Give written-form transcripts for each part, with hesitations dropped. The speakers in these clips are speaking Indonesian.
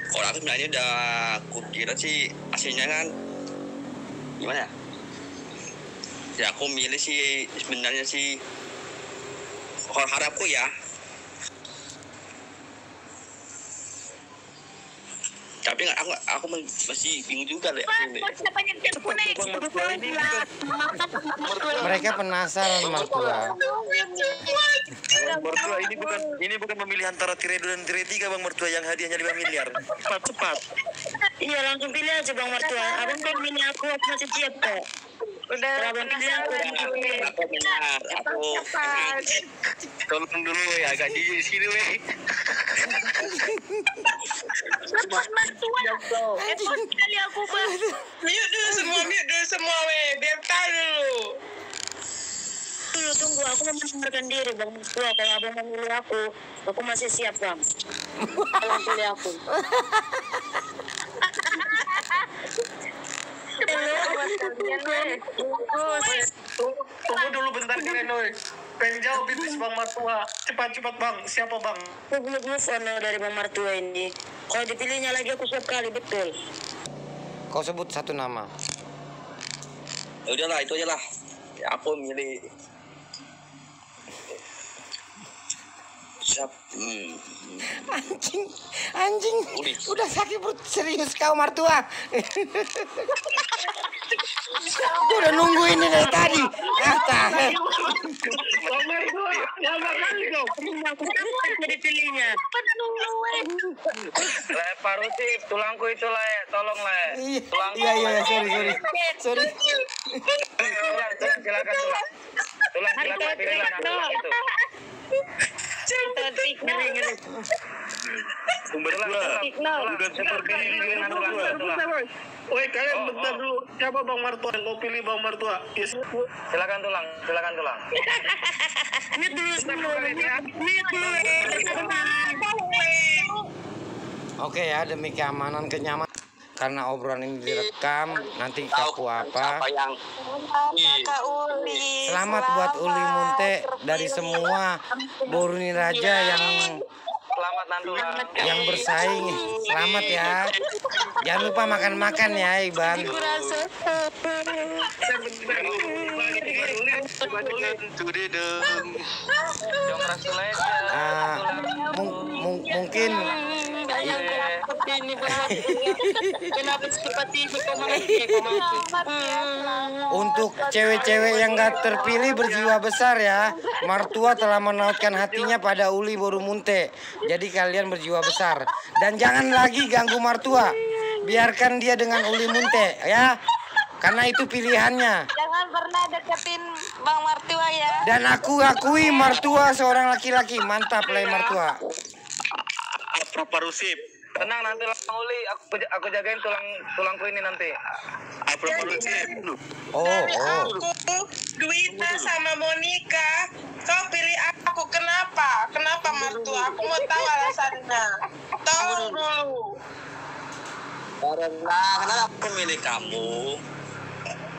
Kalau aku sebenarnya udah kukira sih aslinya kan gimana ya? Ya aku milih sih sebenarnya sih kalau harapku ya. Tapi aku masih bingung juga deh. Mereka penasaran mertua. Mertua ini bukan memilih antara tirai 2 dan tirai 3 Bang Mertua yang hadiahnya 5 miliar. Cepat. Iya langsung pilih aja Bang Mertua. Abang kan pilih aku masih siap kok. Udah abang pilih aku Benar, aku tolong dulu ya, agak di sini weh. Cepat mertua. Ekor kali aku Bang. Mute dulu semua weh, biar tahu dulu. Tunggu aku mau mendengarkan diri Bang Mertua. Kalau abang memilih aku masih siap Bang. Abang pilih aku. Tunggu dulu bentar kalian weh. Pengen jawab itu Bang Mertua. Cepat Bang. Siapa Bang? Aku belum move on dari Bang Mertua ini. Kalau dipilihnya lagi aku siap kali betul. Kau sebut satu nama. Ya udahlah itu aja lah. Ya, aku milih siap. Anjing. Udah sakit perut serius kau mertua. Gue udah nunggu ini dari tadi. Kata. Jadi pilihnya. Le, Parusip, tulangku itu le, tolong le. Iya, sorry. Tulang, silakan tulang. Tulang pilih lah tulang itu. Udah seperti ini tulang. Woi kalian bentar dulu. Siapa Bang Mertua yang kau pilih Bang Mertua? Yes. Silakan tulang. Mute dulu semua. Oke ya, demi keamanan kenyamanan. Karena obrolan ini direkam, nanti kaku apa. Selamat buat Uli Munte dari semua Boruni Raja yang Selamat Nantulang. yang bersaing. Selamat ya. Jangan lupa makan-makan ya, Iban. Mungkin untuk cewek-cewek yang gak terpilih berjiwa besar ya, mertua telah menautkan hatinya pada Uli Borumunte. Jadi kalian berjiwa besar dan jangan lagi ganggu mertua. Biarkan dia dengan Uli Munte ya. Karena itu pilihannya. Jangan pernah deketin Bang Mertua ya. Dan aku akui mertua seorang laki-laki. Mantap lah mertua. Parusip. Tenang nanti lang Uli, aku jagain tulangku ini nanti. Parusip. Oh. Aku, Duita sama Monica. Kau pilih aku kenapa? Kenapa mertua? Aku mau tahu alasannya. Tahu dulu. Karena aku milih kamu.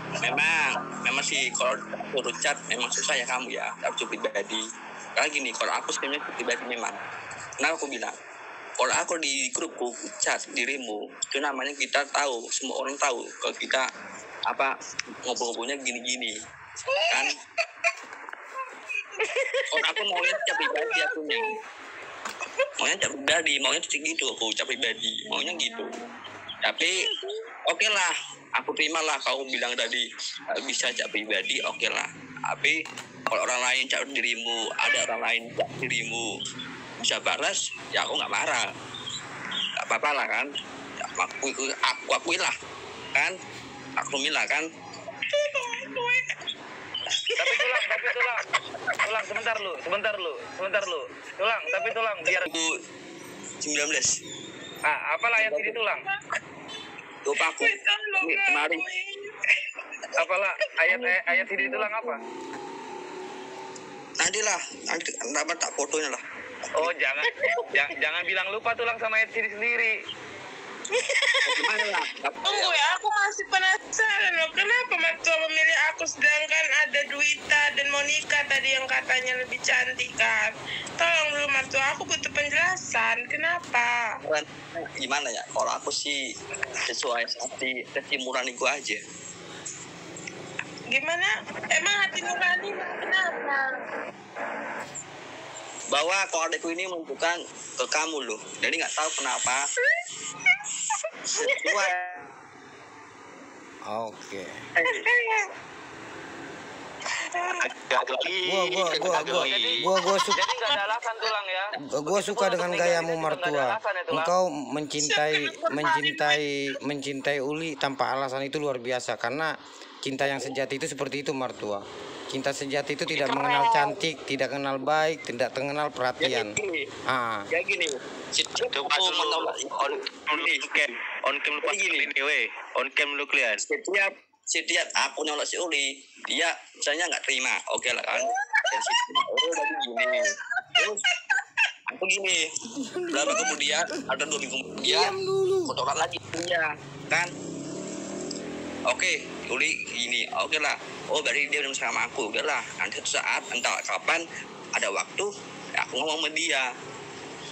Memang sih kalau urut chat memang susah ya kamu ya. Aku pribadi. Karena gini, kalau aku sebenarnya pribadi memang. Nah aku bilang, kalau aku di grupku chat dirimu, itu namanya kita tahu, semua orang tahu kalau kita ngobrol-ngobrolnya gini-gini, kan? Kalau aku maunya chat pribadi maunya chat gitu aku chat pribadi, maunya gitu. Tapi oke lah, aku terima lah kau bilang tadi bisa chat pribadi, oke lah. Tapi kalau orang lain chat dirimu, ada orang lain chat dirimu bisa balas, ya aku nggak marah, nggak apa-apa lah kan. Ya, aku akui lah kan, aku milah kan. Tapi tulang sebentar lu. Tulang biar aku 19. Apalah ayat ini tulang. Lupa aku kemarin. Apalah ayat ini tulang apa? Nanti tak fotonya lah. Oh jangan bilang lupa tulang sama ayat sendiri. Gimana lah? Tunggu ya, aku masih penasaran loh. Kenapa mertua memilih aku sedangkan ada Duita dan Monica tadi yang katanya lebih cantik kan? Tolong dulu mertua, aku butuh penjelasan. Kenapa? Gimana ya? Kalau aku sih sesuai hati nuraniku aja. Gimana? Emang hati nurani kenapa? Bahwa kalau adikku ini menunjukkan ke kamu loh. Jadi nggak tahu kenapa. Sesuai. Oke. Gua suka. Jadi nggak ada alasan tulang ya. Gua suka dengan gayamu mertua. Engkau mencintai Uli tanpa alasan itu luar biasa, karena cinta yang sejati itu seperti itu mertua. Cinta sejati itu tidak mengenal cantik, tidak kenal baik, tidak mengenal perhatian. Ya gini. Coba menolak on cam lu Gini. on cam lu clear. Setiap aku nolak si Uli, dia misalnya nggak terima, oke lah kan. Dan si dari gini. Terus aku gini, berapa kemudian, ada 2 minggu kemudian, aku tolak lagi dia, kan. Oke, Uli gini, oke lah. Oh, berarti dia udah sama aku, oke lah. Nanti suatu saat, entah kapan, ada waktu, ya aku ngomong sama dia.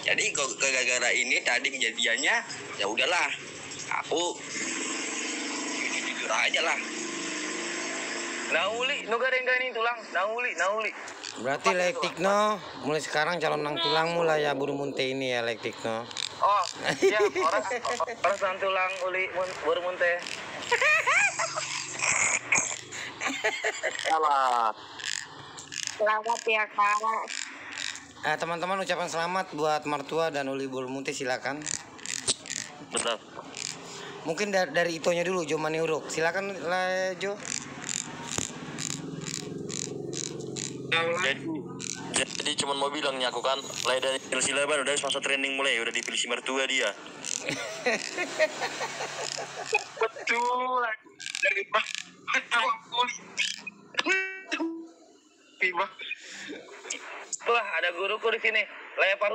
Jadi gara-gara ini tadi kejadiannya, ya udahlah, aku jujur aja lah. Nauli, nu gadeng-gadeng tulang. Nauli. Berarti Lektikno mulai sekarang calon nang tulangmu lah ya buru munte ini ya Lektikno. Oh, siap. Orang tulang uli baru munte. Salah. Selamat ya kak. Teman-teman ucapan selamat buat mertua dan Uli buru munte, silakan. Betul. Mungkin dari itonya dulu, Jo Maniuruk. Silakan lah Jo. Jadi cuma mau bilang nih aku kan, mulai dari Silaban udah masa training mulai udah dipilih si mertua dia. Betul. Wah, ada guruku di sini. Lepar